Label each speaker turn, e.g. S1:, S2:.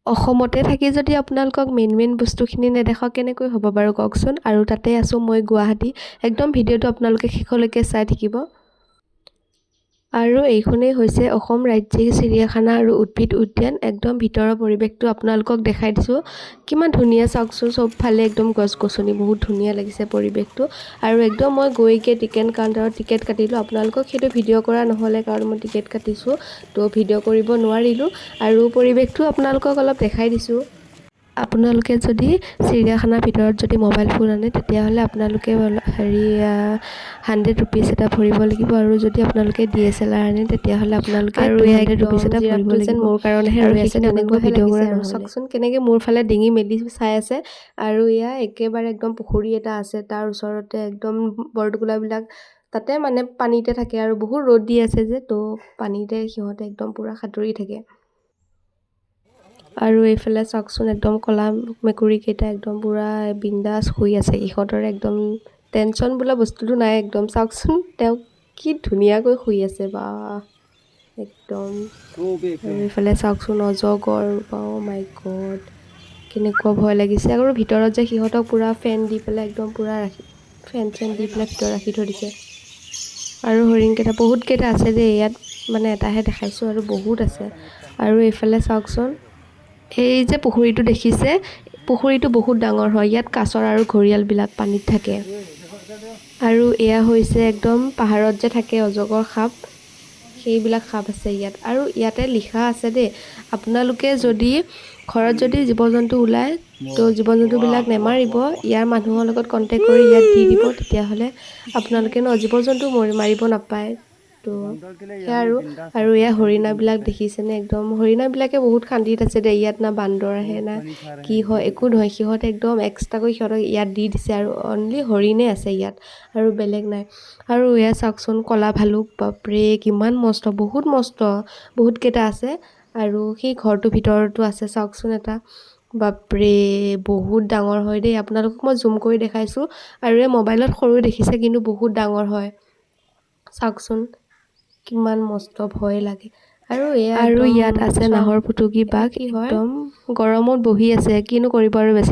S1: অসমতে থাকি যদি আপোনালোকক মেইন বস্তুখিনি নেদেখাও কেনেকৈ হ'ব বাৰু কওকচোন। আৰু তাতে আছোঁ মই গুৱাহাটী। একদম ভিডিঅ'টো আপোনালোকে শেষলৈকে চাই থাকিব। আৰু এইখনেই হৈছে অসম ৰাজ্যিক চিৰিয়াখানা আৰু উদ্ভিদ উদ্যান। একদম ভিতৰৰ পৰিৱেশটো আপোনালোকক দেখাই দিছোঁ। কিমান ধুনীয়া চাওকচোন, চবফালে একদম গছ-গছনি, বহুত ধুনীয়া লাগিছে পৰিৱেশটো। আৰু একদম মই গৈকে টিকেট কাউণ্টাৰত টিকেট কাটিলোঁ। আপোনালোকক সেইটো ভিডিঅ' কৰা নহ'লে, কাৰণ মই টিকেট কাটিছোঁ, তো ভিডিঅ' কৰিব নোৱাৰিলোঁ। আৰু পৰিৱেশটো আপোনালোকক অলপ দেখাই দিছোঁ। আপোনালোকে যদি চিৰিয়াখানাৰ ভিতৰত যদি মোবাইল ফোন আনে, তেতিয়াহ'লে আপোনালোকে 100 ৰুপিজ এটা ভৰিব লাগিব। আৰু যদি আপোনালোকে DSLR আনে, তেতিয়াহ'লে আপোনালোকে 200 ৰুপিজ এটা ভৰিব লাগিব। মোৰ কাৰণেহে ৰৈ আছে, তেনেকুৱা ভিডিঅ' কৰা আৰু চাওকচোন কেনেকৈ মোৰ ফালে ডিঙি মেলি চাই আছে। আৰু এয়া একেবাৰে একদম পুখুৰী এটা আছে, তাৰ ওচৰতে একদম বৰটোকোলাবিলাক তাতে মানে পানীতে থাকে। আৰু বহুত ৰ'দ দি আছে যে, তো পানীতে সিহঁতে একদম পূৰা সাঁতুৰি থাকে। আৰু এইফালে চাওকচোন, একদম ক'লা মেকুৰীকেইটা একদম পূৰা বিন্দাছ শুই আছে। ইহঁতৰ একদম টেনশ্যন বোলা বস্তুটো নাই। একদম চাওকচোন, তেওঁ কি ধুনীয়াকৈ শুই আছে বা একদম। আৰু এইফালে চাওকচোন অজগৰ, মাই গড, কেনেকুৱা ভয় লাগিছে। আৰু ভিতৰত যে সিহঁতক পূৰা ফেন দি পেলাই একদম পূৰা ফেন দি পেলাই ভিতৰত ৰাখি থৈ দিছে। আৰু হৰিণকেইটা বহুতকেইটা আছে যে, ইয়াত মানে এটাহে দেখাইছোঁ আৰু বহুত আছে। আৰু এইফালে চাওকচোন, এই যে পুখুৰীটো দেখিছে, পুখুৰীটো বহুত ডাঙৰ হয়। ইয়াত কাছৰ আৰু ঘৰিয়ালবিলাক পানীত থাকে। আৰু এয়া হৈছে একদম পাহাৰত যে থাকে অজগৰ সাপ, সেইবিলাক সাপ আছে ইয়াত। আৰু ইয়াতে লিখা আছে দেই, আপোনালোকে যদি ঘৰত যদি জীৱ-জন্তু ওলায়, তো জীৱ-জন্তুবিলাক নেমাৰিব, ইয়াৰ মানুহৰ লগত কণ্টেক্ট কৰি ইয়াত দি দিব, তেতিয়াহ'লে আপোনালোকে জীৱ-জন্তু মাৰিব নাপায়। তো সেয়া আৰু এয়া হৰিণাবিলাক দেখিছেনে, একদম হৰিণাবিলাকে বহুত শান্তিত আছে দে। ইয়াত না বান্দৰ আহে না কি হয়, একো নহয়। সিহঁতে একদম এক্সট্ৰাকৈ সিহঁতক ইয়াত দি দিছে, আৰু অনলি হৰিণে আছে ইয়াত, আৰু বেলেগ নাই। আৰু এয়া চাওকচোন কলা ভালুক, বাপৰে কিমান মস্ত, বহুত মস্ত, বহুতকেইটা আছে। আৰু সেই ঘৰটোৰ ভিতৰতো আছে চাওকচোন এটা, বাপৰে বহুত ডাঙৰ হয় দেই। আপোনালোকক মই জুম কৰি দেখাইছোঁ। আৰু এই মোবাইলত সৰু দেখিছে, কিন্তু বহুত ডাঙৰ হয়। চাওকচোন কিমান মস্ত, ভয় লাগে। আৰু ইয়াত আছে নাহৰ ফুটুকী বাঘ, একদম গৰমত বহি আছে, কিনো কৰিব আৰু বেছি